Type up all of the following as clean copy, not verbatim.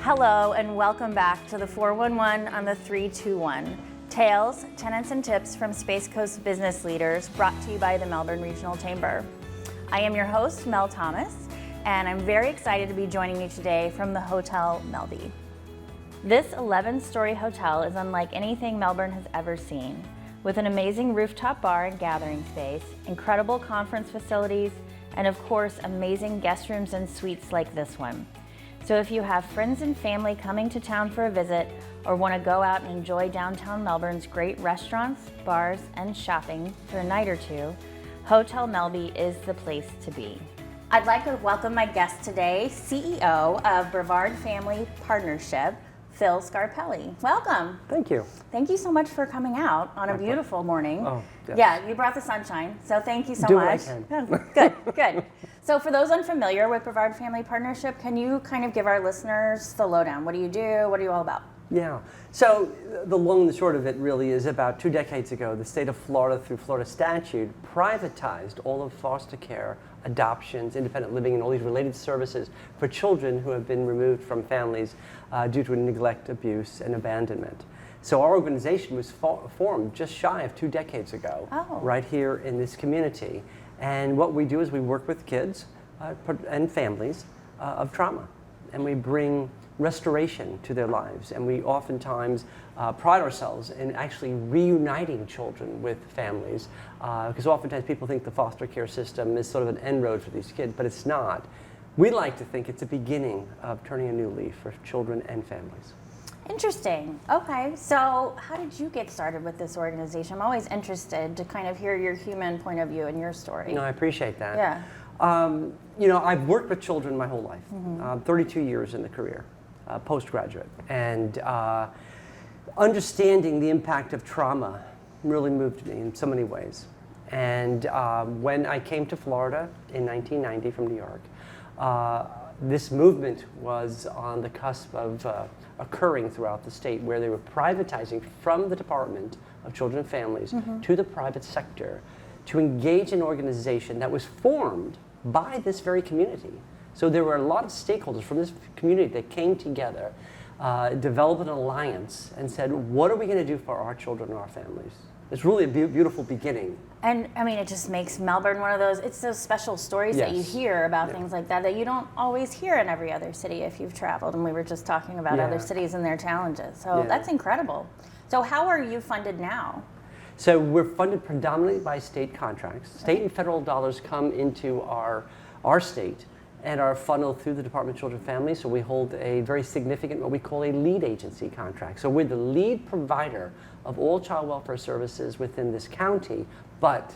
Hello and welcome back to the 411 on the 321. Tales, tenets, and tips from Space Coast business leaders brought to you by the Melbourne Regional Chamber. I am your host, Mel Thomas, and I'm very excited to be joining you today from the Hotel Melby. This 11-story hotel is unlike anything Melbourne has ever seen, with an amazing rooftop bar and gathering space, incredible conference facilities, and of course, amazing guest rooms and suites like this one. So if you have friends and family coming to town for a visit or want to go out and enjoy downtown Melbourne's great restaurants, bars, and shopping for a night or two, Hotel Melby is the place to be. I'd like to welcome my guest today, CEO of Brevard Family Partnership, Phil Scarpelli. Welcome. Thank you. Thank you so much for coming out on a beautiful morning. Oh, yes. Yeah, you brought the sunshine, so thank you so Do much. what I can. Good. So for those unfamiliar with Brevard Family Partnership, can you kind of give our listeners the lowdown? What do you do? What are you all about? Yeah. So the long and the short of it really is about 2 decades ago, the state of Florida, through Florida statute, privatized all of foster care, adoptions, independent living, and all these related services for children who have been removed from families due to neglect, abuse, and abandonment. So our organization was formed just shy of 2 decades ago, right here in this community. And what we do is we work with kids and families of trauma, and we bring restoration to their lives. And we oftentimes pride ourselves in actually reuniting children with families, because oftentimes people think the foster care system is sort of an end road for these kids, but it's not. We like to think it's a beginning of turning a new leaf for children and families. Interesting. Okay, so how did you get started with this organization? I'm always interested to kind of hear your human point of view and your story. No, I appreciate that. Yeah. I've worked with children my whole life, 32 years in the career, postgraduate. And understanding the impact of trauma really moved me in so many ways. And when I came to Florida in 1990 from New York, this movement was on the cusp of occurring throughout the state, where they were privatizing from the Department of Children and Families to the private sector to engage an organization that was formed by this very community. So there were a lot of stakeholders from this community that came together, developed an alliance, and said, what are we going to do for our children and our families? It's really a beautiful beginning. And I mean, it just makes Melbourne one of those, it's those special stories that you hear about things like that you don't always hear in every other city if you've traveled. And we were just talking about other cities and their challenges. So that's incredible. So how are you funded now? So we're funded predominantly by state contracts. State and federal dollars come into our state and are funneled through the Department of Children and Families. So we hold a very significant, what we call a lead agency contract. So we're the lead provider of all child welfare services within this county, but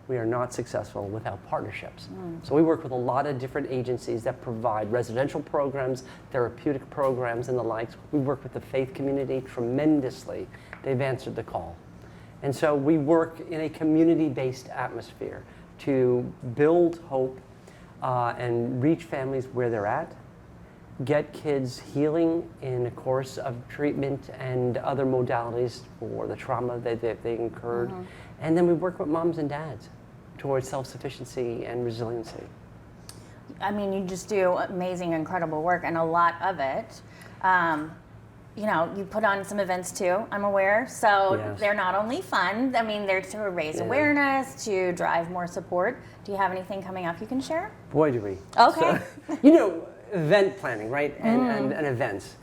we are not successful without partnerships. So we work with a lot of different agencies that provide residential programs, therapeutic programs, and the likes. We work with the faith community tremendously. They've answered the call. And so we work in a community-based atmosphere to build hope and reach families where they're at, get kids healing in a course of treatment and other modalities for the trauma that they incurred. And then we work with moms and dads towards self-sufficiency and resiliency. I mean, you just do amazing, incredible work, and a lot of it. You put on some events too, I'm aware. So they're not only fun, I mean, they're to raise awareness, to drive more support. Do you have anything coming up you can share? Boy, do we. Okay. So, event planning, right? And events.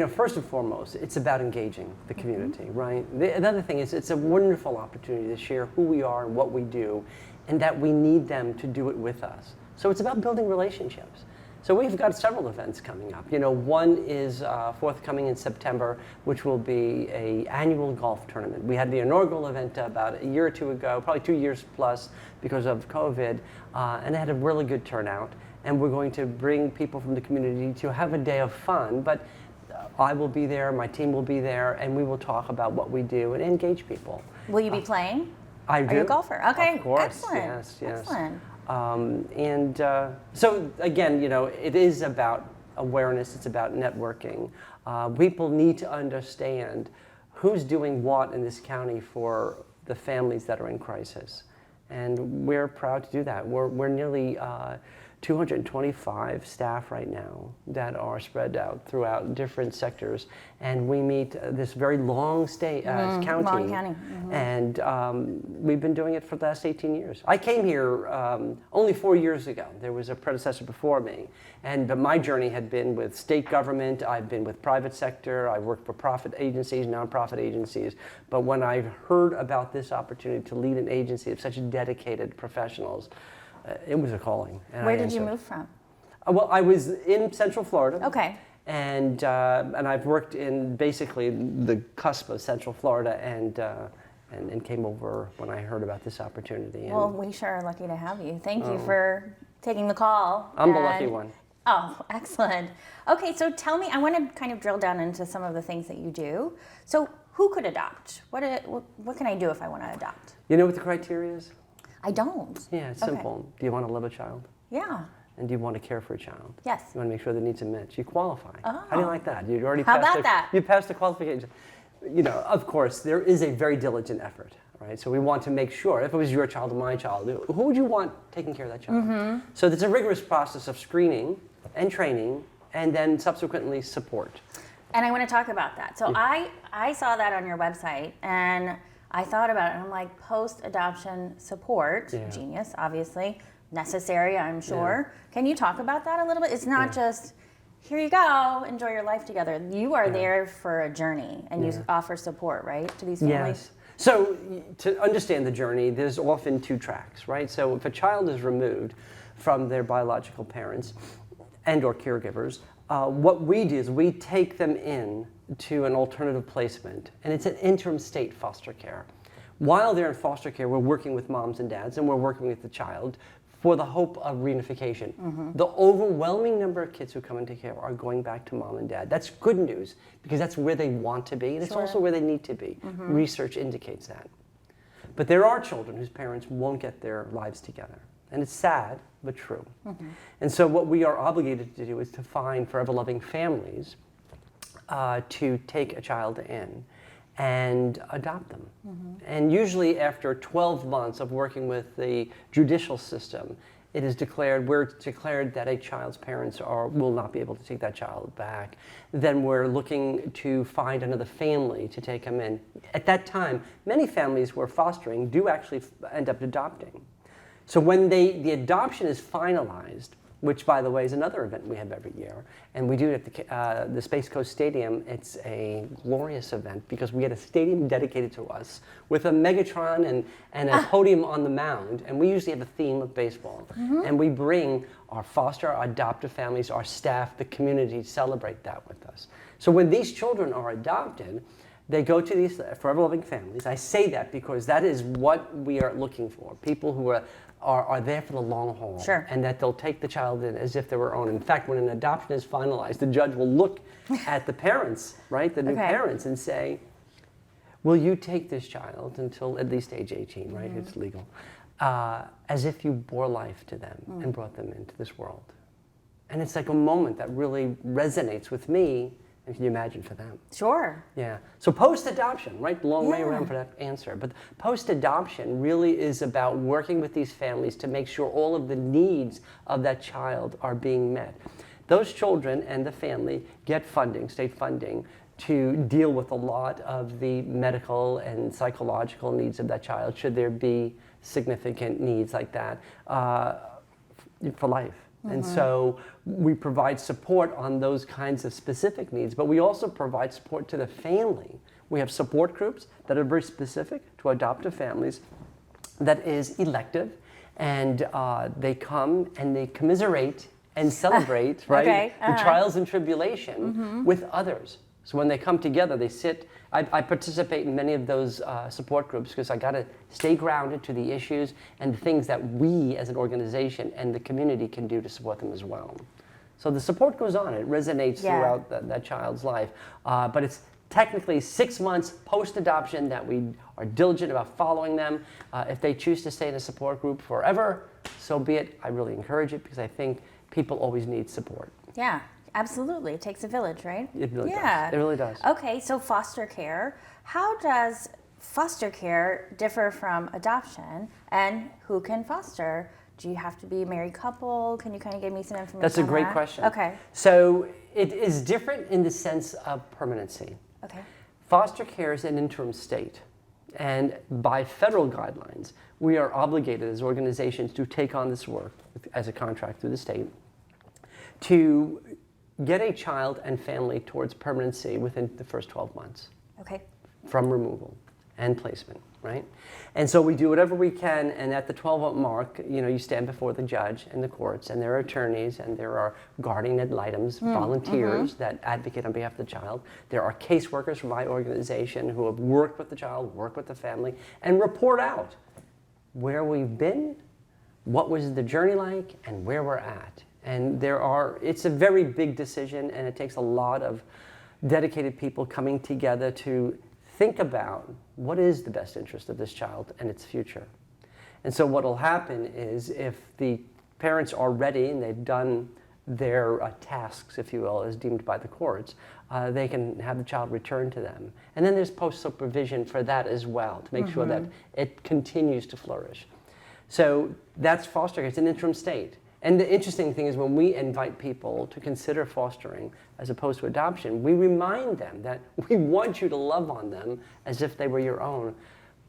First and foremost, it's about engaging the community, right? Another thing is it's a wonderful opportunity to share who we are and what we do, and that we need them to do it with us. So it's about building relationships. So we've got several events coming up. One is forthcoming in September, which will be an annual golf tournament. We had the inaugural event about a year or two ago, probably 2 years plus because of COVID, and it had a really good turnout. And we're going to bring people from the community to have a day of fun, but I will be there, my team will be there, and we will talk about what we do and engage people. Will you be playing? I do. Are you a golfer? Okay, of course. Excellent. Yes. Excellent. So again, it is about awareness, it's about networking. People need to understand who's doing what in this county for the families that are in crisis. And we're proud to do that. We're nearly 225 staff right now that are spread out throughout different sectors, and we meet this very long county. Long county. And we've been doing it for the last 18 years. I came here only 4 years ago. There was a predecessor before me, but my journey had been with state government. I've been with private sector. I've worked for profit agencies, nonprofit agencies. But when I heard about this opportunity to lead an agency of such dedicated professionals, it was a calling. Where did you move from? Well, I was in Central Florida. Okay. And I've worked in basically the cusp of Central Florida, and came over when I heard about this opportunity. Well, we sure are lucky to have you. Thank you for taking the call. I'm the lucky one. Oh, excellent. Okay, so tell me, I want to kind of drill down into some of the things that you do. So who could adopt? What can I do if I want to adopt? You know what the criteria is? I don't. Yeah, it's simple. Do you want to love a child? Yeah. And do you want to care for a child? Yes. You want to make sure the needs are met. You qualify. Oh. How do you like that? You already How passed about that? You passed the qualification. You know, of course, there is a very diligent effort, right? So we want to make sure, if it was your child or my child, who would you want taking care of that child? So there's a rigorous process of screening and training, and then subsequently support. And I want to talk about that. So I saw that on your website, and I thought about it, and I'm like, post-adoption support, genius, obviously, necessary, I'm sure. Can you talk about that a little bit? It's not just, here you go, enjoy your life together. You are there for a journey, and you offer support, right, to these families? Yes. So to understand the journey, there's often two tracks, right? So if a child is removed from their biological parents and or caregivers, what we do is we take them in to an alternative placement, and it's an interim state foster care. While they're in foster care, we're working with moms and dads, and we're working with the child for the hope of reunification. The overwhelming number of kids who come into care are going back to mom and dad. That's good news, because that's where they want to be, and it's also where they need to be. Research indicates that. But there are children whose parents won't get their lives together. And it's sad, but true. And so what we are obligated to do is to find forever-loving families to take a child in and adopt them. And usually after 12 months of working with the judicial system, we're declared that a child's parents will not be able to take that child back. Then we're looking to find another family to take them in. At that time, many families who are fostering do actually end up adopting. So when the adoption is finalized, which, by the way, is another event we have every year, and we do it at the Space Coast Stadium. It's a glorious event because we get a stadium dedicated to us with a Megatron and a podium on the mound, and we usually have a theme of baseball. And we bring our foster, our adoptive families, our staff, the community to celebrate that with us. So when these children are adopted, they go to these forever-loving families. I say that because that is what we are looking for, people who are there for the long haul, and that they'll take the child in as if they were own. In fact, when an adoption is finalized, the judge will look at the parents, right, the new parents, and say, will you take this child until at least age 18, right, it's legal, as if you bore life to them and brought them into this world. And it's like a moment that really resonates with me. And can you imagine for them? Sure. Yeah. So post-adoption, right? Long way around for that answer. But post-adoption really is about working with these families to make sure all of the needs of that child are being met. Those children and the family get funding, state funding, to deal with a lot of the medical and psychological needs of that child, should there be significant needs like that for life. And so we provide support on those kinds of specific needs, but we also provide support to the family. We have support groups that are very specific to adoptive families that is elective, and they come and they commiserate and celebrate, right, the trials and tribulation with others. So when they come together, they sit. I participate in many of those support groups because I got to stay grounded to the issues and the things that we as an organization and the community can do to support them as well. So the support goes on. It resonates throughout that child's life. But it's technically 6 months post-adoption that we are diligent about following them. If they choose to stay in a support group forever, so be it. I really encourage it because I think people always need support. Yeah. Absolutely. It takes a village, right? It really does. It really does. Okay, so foster care. How does foster care differ from adoption, and who can foster Do you have to be a married couple? Can you kind of give me some information That's a on great that? question. Okay. So it is different in the sense of permanency. Okay. Foster care is an interim state. And by federal guidelines, we are obligated as organizations to take on this work as a contract through the state to get a child and family towards permanency within the first 12 months. Okay. From removal and placement, right? And so we do whatever we can, and at the 12-month mark, you stand before the judge and the courts, and there are attorneys, and there are guardian ad litems, volunteers that advocate on behalf of the child. There are caseworkers from my organization who have worked with the child, worked with the family, and report out where we've been, what was the journey like, and where we're at. And it's a very big decision, and it takes a lot of dedicated people coming together to think about what is the best interest of this child and its future. And so what will happen is if the parents are ready and they've done their tasks, if you will, as deemed by the courts, they can have the child returned to them. And then there's post-supervision for that as well to make sure that it continues to flourish. So that's foster care. It's an interim state. And the interesting thing is when we invite people to consider fostering as opposed to adoption, we remind them that we want you to love on them as if they were your own.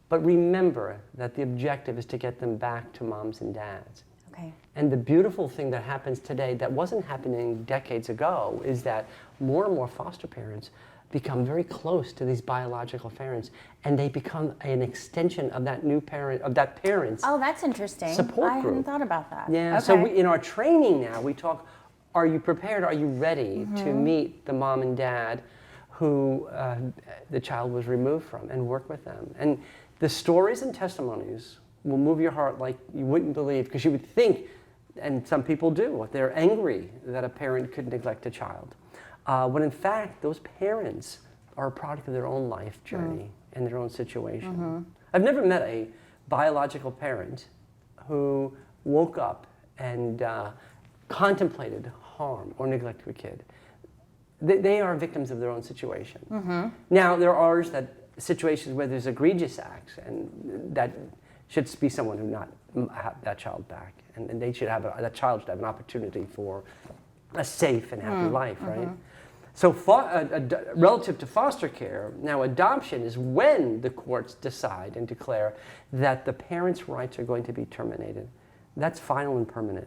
But remember that the objective is to get them back to moms and dads. Okay. And the beautiful thing that happens today that wasn't happening decades ago is that more and more foster parents become very close to these biological parents, and they become an extension of that new parent, of that parent's that's interesting. Support I group. hadn't thought about that. Yeah, Okay. so in our training now, we talk, are you prepared, are you ready to meet the mom and dad who the child was removed from and work with them? And the stories and testimonies will move your heart like you wouldn't believe, because you would think, and some people do, they're angry that a parent could neglect a child. When in fact, those parents are a product of their own life journey and their own situation. I've never met a biological parent who woke up and contemplated harm or neglect to a kid. They are victims of their own situation. Now, there are situations where there's egregious acts, and that should be someone who not have that child back, and they should have that child should have an opportunity for a safe and happy life, right? So relative to foster care, now adoption is when the courts decide and declare that the parent's rights are going to be terminated. That's final and permanent.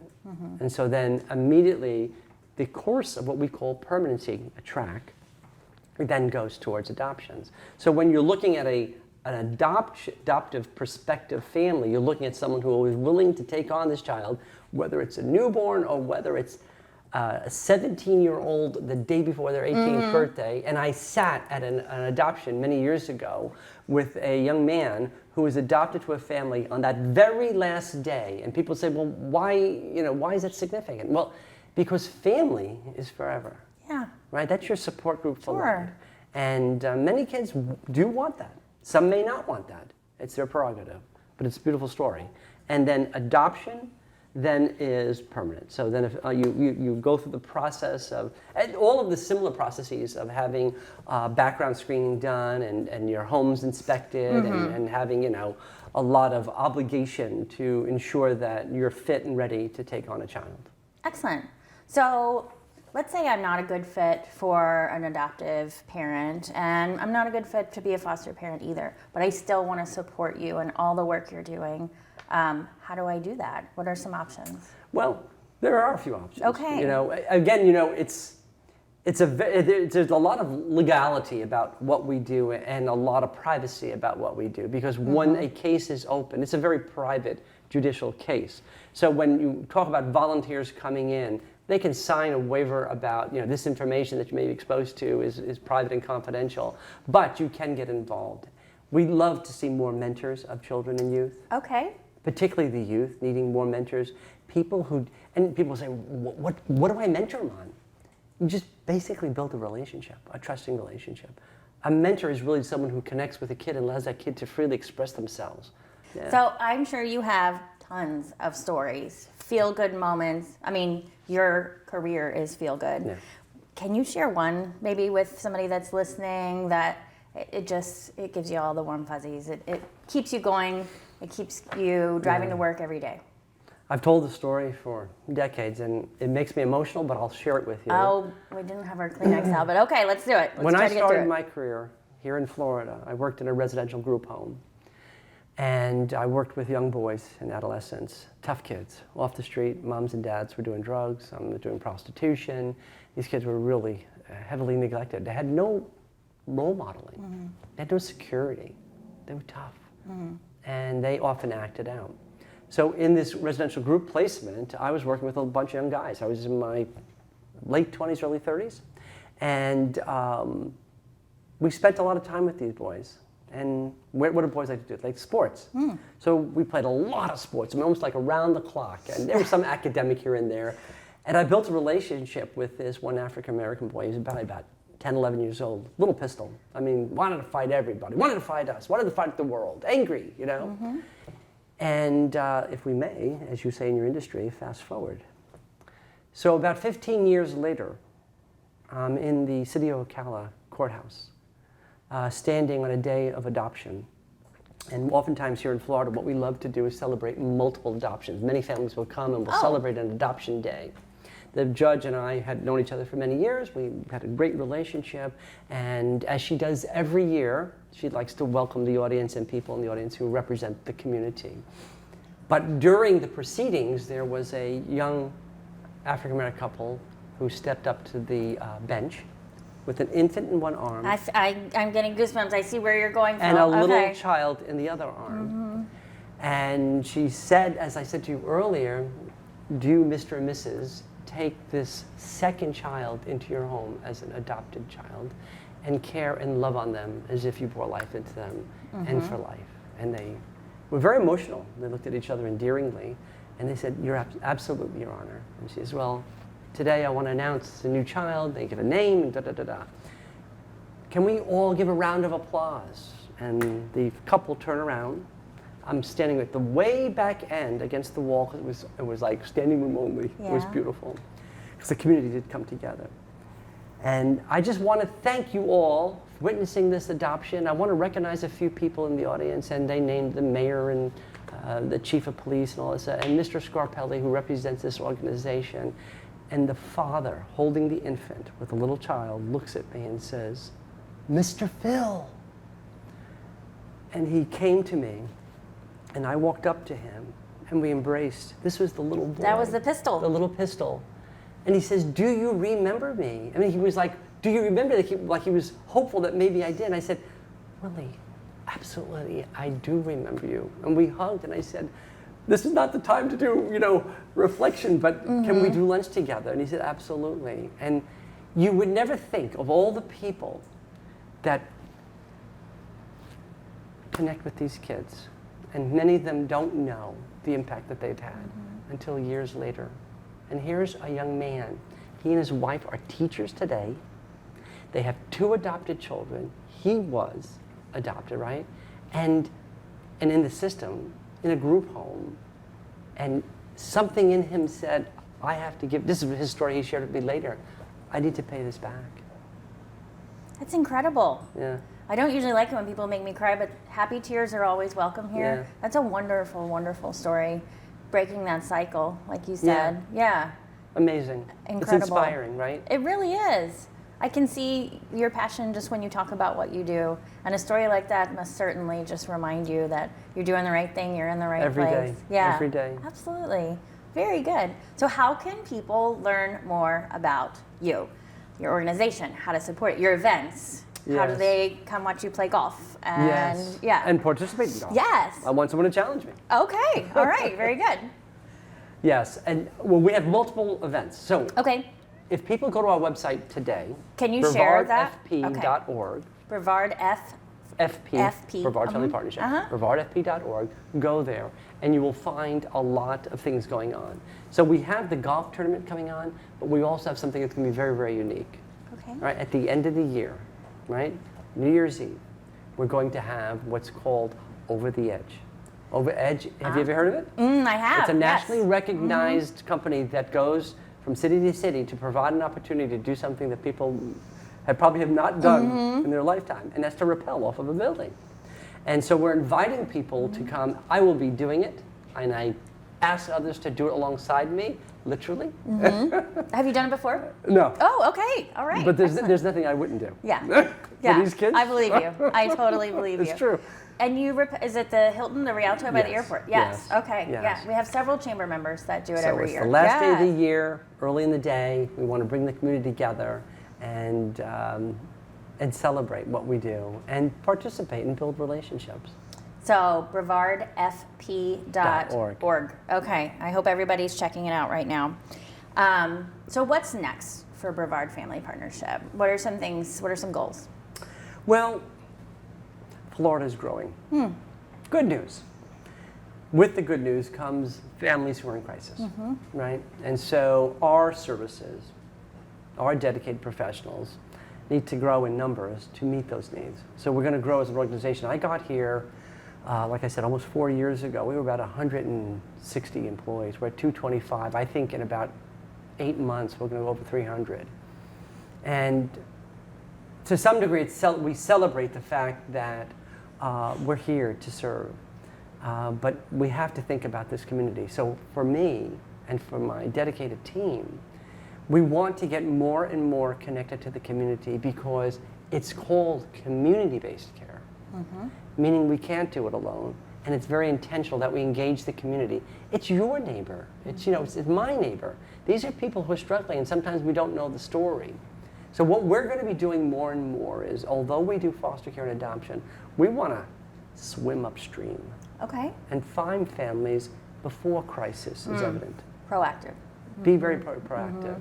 And so then immediately the course of what we call permanency, a track, then goes towards adoptions. So when you're looking at an adoptive prospective family, you're looking at someone who is willing to take on this child, whether it's a newborn or whether it's a 17-year-old the day before their 18th birthday. And I sat at an adoption many years ago with a young man who was adopted to a family on that very last day. And people say, well, why is that significant? Well, because family is forever. Yeah. Right? That's your support group for Sure. life. And many kids do want that. Some may not want that. It's their prerogative. But it's a beautiful story. And then adoption then is permanent. So then if you go through the process of, and all of the similar processes of having background screening done and your homes inspected and having, a lot of obligation to ensure that you're fit and ready to take on a child. Excellent. So let's say I'm not a good fit for an adoptive parent, and I'm not a good fit to be a foster parent either, but I still want to support you and all the work you're doing. How do I do that? What are some options? Well, there are a few options. Okay. Again, there's a lot of legality about what we do and a lot of privacy about what we do, because when a case is open, it's a very private judicial case. So when you talk about volunteers coming in, they can sign a waiver about, this information that you may be exposed to is private and confidential, but you can get involved. We love to see more mentors of children and youth. Okay. Particularly the youth needing more mentors. People say, what do I mentor them on? You just basically build a relationship, a trusting relationship. A mentor is really someone who connects with a kid and allows that kid to freely express themselves. Yeah. So I'm sure you have tons of stories, feel-good moments. I mean, your career is feel-good. Yeah. Can you share one maybe with somebody that's listening that it gives you all the warm fuzzies? It keeps you going. It keeps you driving to work every day. I've told the story for decades, and it makes me emotional, but I'll share it with you. Oh, we didn't have our Kleenex out, but okay, let's do it. When I started my career here in Florida, I worked in a residential group home. And I worked with young boys and adolescents, tough kids, off the street. Moms and dads were doing drugs, some were doing prostitution. These kids were really heavily neglected. They had no role modeling. Mm-hmm. They had no security. They were tough. Mm-hmm. And they often acted out. So in this residential group placement, I was working with a bunch of young guys. I was in my late 20s, early 30s. And we spent a lot of time with these boys. And what do boys like to do? They like sports. So we played a lot of sports, almost like around the clock. And there was some academic here and there. And I built a relationship with this one African-American boy. He was probably about 10, 11 years old. Little pistol. I mean, wanted to fight everybody. Wanted to fight us. Wanted to fight the world. Angry, you know? Mm-hmm. And if we may, as you say in your industry, fast forward. So about 15 years later, I'm in the city of Ocala courthouse. Standing on a day of adoption. And oftentimes here in Florida, what we love to do is celebrate multiple adoptions. Many families will come and we'll celebrate an adoption day. The judge and I had known each other for many years. We had a great relationship. And as she does every year, she likes to welcome the audience and people in the audience who represent the community. But during the proceedings, there was a young African-American couple who stepped up to the bench with an infant in one arm. I'm getting goosebumps. I see where you're going from. And a little child in the other arm. Mm-hmm. And she said, as I said to you earlier, do Mr. and Mrs. take this second child into your home as an adopted child and care and love on them as if you brought life into them and for life. And they were very emotional. They looked at each other endearingly and they said, you're absolutely, Your Honor. And she says, well, today I want to announce a new child, they give a name, and da-da-da-da. Can we all give a round of applause? And the couple turn around. I'm standing at the way back end against the wall, because it was like standing room only. Yeah. It was beautiful, because the community did come together. And I just want to thank you all for witnessing this adoption. I want to recognize a few people in the audience, and they named the mayor and the chief of police and all this, and Mr. Scarpelli, who represents this organization. And the father, holding the infant with a little child, looks at me and says, Mr. Phil. And he came to me, and I walked up to him, and we embraced. This was the little boy. That was the pistol. The little pistol. And he says, do you remember me? I mean, he was like, do you remember? Like he was hopeful that maybe I did. And I said, Willie, absolutely, I do remember you. And we hugged, and I said, this is not the time to do, reflection, but can we do lunch together? And he said, absolutely. And you would never think of all the people that connect with these kids, and many of them don't know the impact that they've had until years later. And here's a young man. He and his wife are teachers today. They have 2 adopted children. He was adopted, right? And in the system, in a group home, and something in him said, I have to give, this is his story he shared with me later, I need to pay this back. That's incredible. Yeah. I don't usually like it when people make me cry, but happy tears are always welcome here. Yeah. That's a wonderful, wonderful story. Breaking that cycle, like you said. Yeah. Amazing. Incredible. It's inspiring, right? It really is. I can see your passion just when you talk about what you do. And a story like that must certainly just remind you that you're doing the right thing, you're in the right Every place. day. Yeah. Every day. Absolutely. Very good. So how can people learn more about you, your organization, how to support it, your events? How do they come watch you play golf? And, and participate in golf. Yes. I want someone to challenge me. Okay. All right. Very good. Yes. And well, we have multiple events. So if people go to our website today, can you share that? BrevardFP.org. Brevard FP. Brevard Family Partnership. BrevardFP.org. Go there, and you will find a lot of things going on. So we have the golf tournament coming on, but we also have something that's going to be very, very unique. Okay. Right at the end of the year, right, New Year's Eve, we're going to have what's called Over the Edge. Over Edge. Have you ever heard of it? I have. It's a nationally recognized company that goes from city to city to provide an opportunity to do something that people probably have not done in their lifetime, and that's to rappel off of a building. And so we're inviting people to come. I will be doing it, and I ask others to do it alongside me, literally. Have you done it before? No. Oh, okay. All right. But there's nothing I wouldn't do. Yeah. For these kids? I believe you. I totally believe you. It's true. And is it the Hilton, the Rialto by the airport? Yes. Okay. Yes. Yeah. We have several chamber members that do it So every it's year. the last day of the year, early in the day. We want to bring the community together and celebrate what we do and participate and build relationships. So brevardfp.org. Okay. I hope everybody's checking it out right now. So what's next for Brevard Family Partnership? What are some things? What are some goals? Well, Florida's growing. Good news. With the good news comes families who are in crisis, right? And so our services, our dedicated professionals, need to grow in numbers to meet those needs. So we're going to grow as an organization. I got here, like I said, almost 4 years ago. We were about 160 employees. We're at 225. I think in about 8 months, we're going to go over 300. And to some degree, we celebrate the fact that we're here to serve. But we have to think about this community. So for me and for my dedicated team, we want to get more and more connected to the community because it's called community-based care, meaning we can't do it alone. And it's very intentional that we engage the community. It's your neighbor. It's my neighbor. These are people who are struggling, and sometimes we don't know the story. So what we're going to be doing more and more is, although we do foster care and adoption, we want to swim upstream. Okay. And find families before crisis is evident. Proactive. Be very proactive.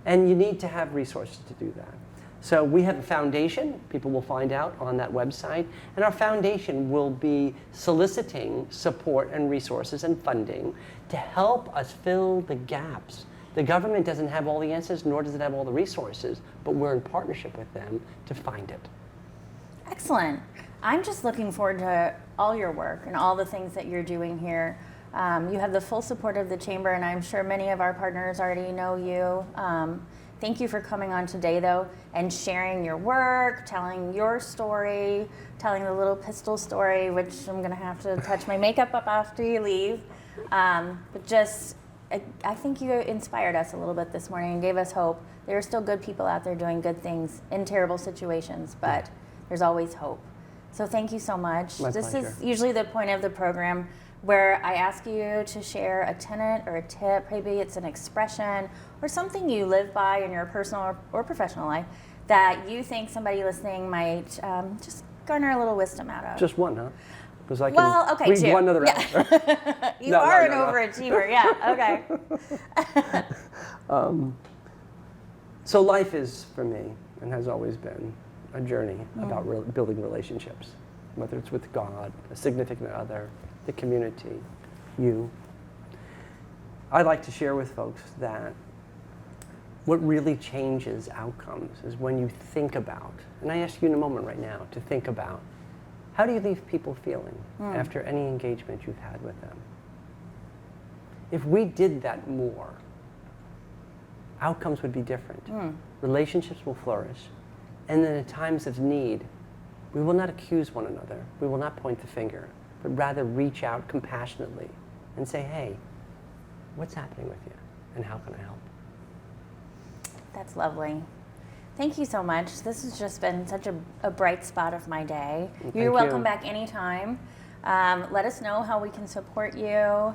And you need to have resources to do that. So we have a foundation, people will find out on that website, and our foundation will be soliciting support and resources and funding to help us fill the gaps. The government doesn't have all the answers, nor does it have all the resources, but we're in partnership with them to find it. Excellent. I'm just looking forward to all your work and all the things that you're doing here. You have the full support of the Chamber, and I'm sure many of our partners already know you. Thank you for coming on today, though, and sharing your work, telling your story, telling the little pistol story, which I'm going to have to touch my makeup up after you leave. But just, I think you inspired us a little bit this morning and gave us hope. There are still good people out there doing good things in terrible situations, but there's always hope. So thank you so much. My This pleasure. is usually the point of the program where I ask you to share a tenet or a tip, maybe it's an expression or something you live by in your personal or professional life that you think somebody listening might just garner a little wisdom out of. Just one, huh? Because I can read two. one other out. You are an overachiever, yeah, okay. So life is, for me, and has always been, a journey about building relationships, whether it's with God, a significant other, the community, you. I'd like to share with folks that what really changes outcomes is when you think about, and I ask you in a moment right now to think about, how do you leave people feeling after any engagement you've had with them? If we did that more, outcomes would be different. Relationships will flourish. And then at times of need, we will not accuse one another. We will not point the finger, but rather reach out compassionately and say, hey, what's happening with you? And how can I help? That's lovely. Thank you so much. This has just been such a bright spot of my day. You're welcome back anytime. Let us know how we can support you.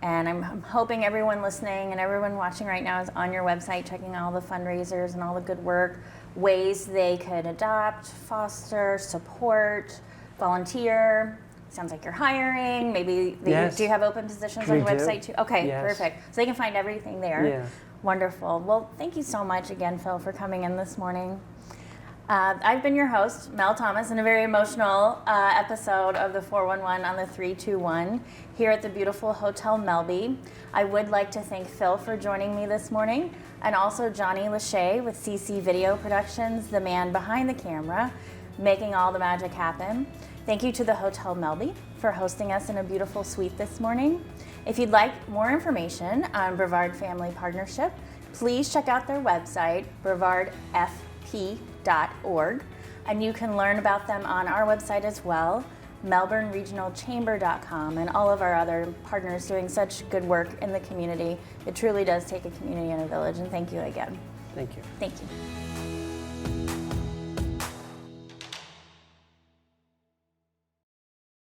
And I'm hoping everyone listening and everyone watching right now is on your website checking all the fundraisers and all the good work, ways they could adopt, foster, support, volunteer. Sounds like you're hiring. Maybe do you have open positions on your website too? Okay, perfect. So they can find everything there. Yeah. Wonderful. Well, thank you so much again, Phil, for coming in this morning. I've been your host, Mel Thomas, in a very emotional episode of the 411 on the 321 here at the beautiful Hotel Melby. I would like to thank Phil for joining me this morning, and also Johnny Lachey with CC Video Productions, the man behind the camera, making all the magic happen. Thank you to the Hotel Melby for hosting us in a beautiful suite this morning. If you'd like more information on Brevard Family Partnership, please check out their website, brevardfp.org, and you can learn about them on our website as well. melbourneregionalchamber.com, and all of our other partners doing such good work in the community. It truly does take a community and a village, and thank you again. Thank you. Thank you.